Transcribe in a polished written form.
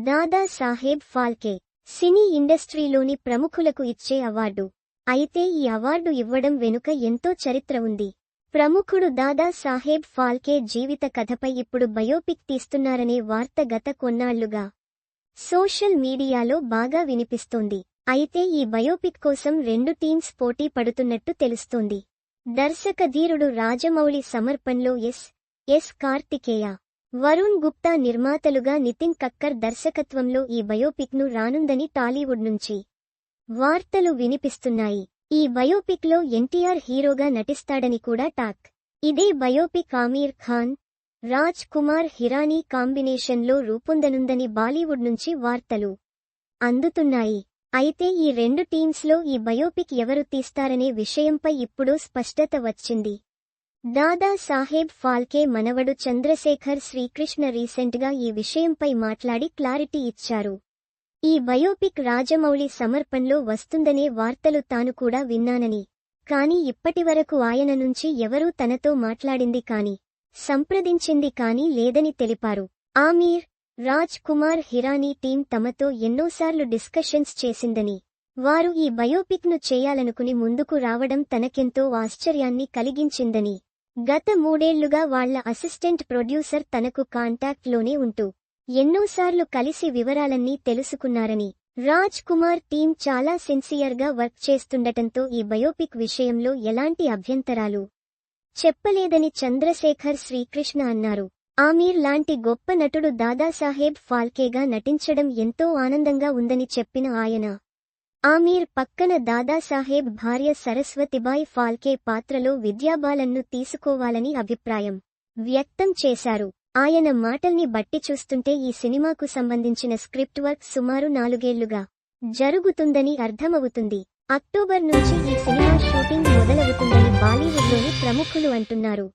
దాదా సాహెబ్ ఫాల్కే సినీ ఇండస్ట్రీలోని ప్రముఖులకు ఇచ్చే అవార్డు. అయితే ఈ అవార్డు ఇవ్వడం వెనుక ఎంతో చరిత్ర ఉంది. ప్రముఖుడు దాదా సాహెబ్ ఫాల్కే జీవిత కథపై ఇప్పుడు బయోపిక్ తీస్తున్నారనే వార్త గత కొన్నాళ్లుగా సోషల్ మీడియాలో బాగా వినిపిస్తోంది. అయితే ఈ బయోపిక్ కోసం 2 టీమ్స్ పోటీ పడుతున్నట్టు తెలుస్తోంది. దర్శకధీరుడు రాజమౌళి సమర్పణలో ఎస్ కార్తికేయ, వరుణ్ గుప్తా నిర్మాతలుగా నితిన్ కక్కర్ దర్శకత్వంలో ఈ బయోపిక్ ను రానుందని టాలీవుడ్ నుంచి వార్తలు వినిపిస్తున్నాయి. ఈ బయోపిక్ లో ఎన్టీఆర్ హీరోగా నటిస్తాడని కూడా టాక్. ఇదే బయోపిక్ ఆమీర్ ఖాన్, రాజ్ కుమార్ హిరానీ కాంబినేషన్లో రూపొందనుందని బాలీవుడ్ నుంచి వార్తలు అందుతున్నాయి. అయితే ఈ 2 టీమ్స్లో ఈ బయోపిక్ ఎవరు తీస్తారనే విషయంపై ఇప్పుడు స్పష్టత వచ్చింది. దాదా సాహెబ్ ఫాల్కే మనవడు చంద్రశేఖర్ శ్రీకృష్ణ రీసెంట్గా ఈ విషయంపై మాట్లాడి క్లారిటీ ఇచ్చారు. ఈ బయోపిక్ రాజమౌళి సమర్పణలో వస్తుందనే వార్తలు తాను కూడా విన్నానని, కానీ ఇప్పటివరకు ఆయన నుంచి ఎవరూ తనతో మాట్లాడింది కానీ, సంప్రదించింది కానీ లేదని తెలిపారు. ఆమీర్, రాజ్ కుమార్ హిరానీ టీం తమతో ఎన్నోసార్లు డిస్కషన్స్ చేసిందని, వారు ఈ బయోపిక్ ను చేయాలనుకుని ముందుకు రావడం తనకెంతో ఆశ్చర్యాన్ని కలిగించిందని, గత 3 ఏళ్లుగా వాళ్ల అసిస్టెంట్ ప్రొడ్యూసర్ తనకు కాంటాక్ట్ లోనే ఉంటూ ఎన్నోసార్లు కలిసి వివరాలన్నీ తెలుసుకున్నారని, రాజ్ కుమార్ టీం చాలా సిన్సియర్ గా వర్క్ చేస్తుండటంతో ఈ బయోపిక్ విషయంలో ఎలాంటి అభ్యంతరాలు చెప్పలేదని చంద్రశేఖర్ శ్రీకృష్ణ అన్నారు. ఆమీర్ లాంటి గొప్ప నటుడు దాదాసాహెబ్ ఫాల్కేగా నటించడం ఎంతో ఆనందంగా ఉందని చెప్పిన ఆయన, ఆమీర్ పక్కన దాదాసాహెబ్ భార్య సరస్వతిబాయి ఫాల్కే పాత్రలో విద్యాబాలన్ను తీసుకోవాలని అభిప్రాయం వ్యక్తం చేశారు. ఆయన మాటల్ని బట్టి చూస్తుంటే ఈ సినిమాకు సంబంధించిన స్క్రిప్ట్ వర్క్ సుమారు 4 ఏళ్లుగా జరుగుతుందని అర్థమవుతుంది. అక్టోబర్ నుంచి ఈ సినిమా షూటింగ్ మొదలవుతుందని బాలీవుడ్లోని ప్రముఖులు అంటున్నారు.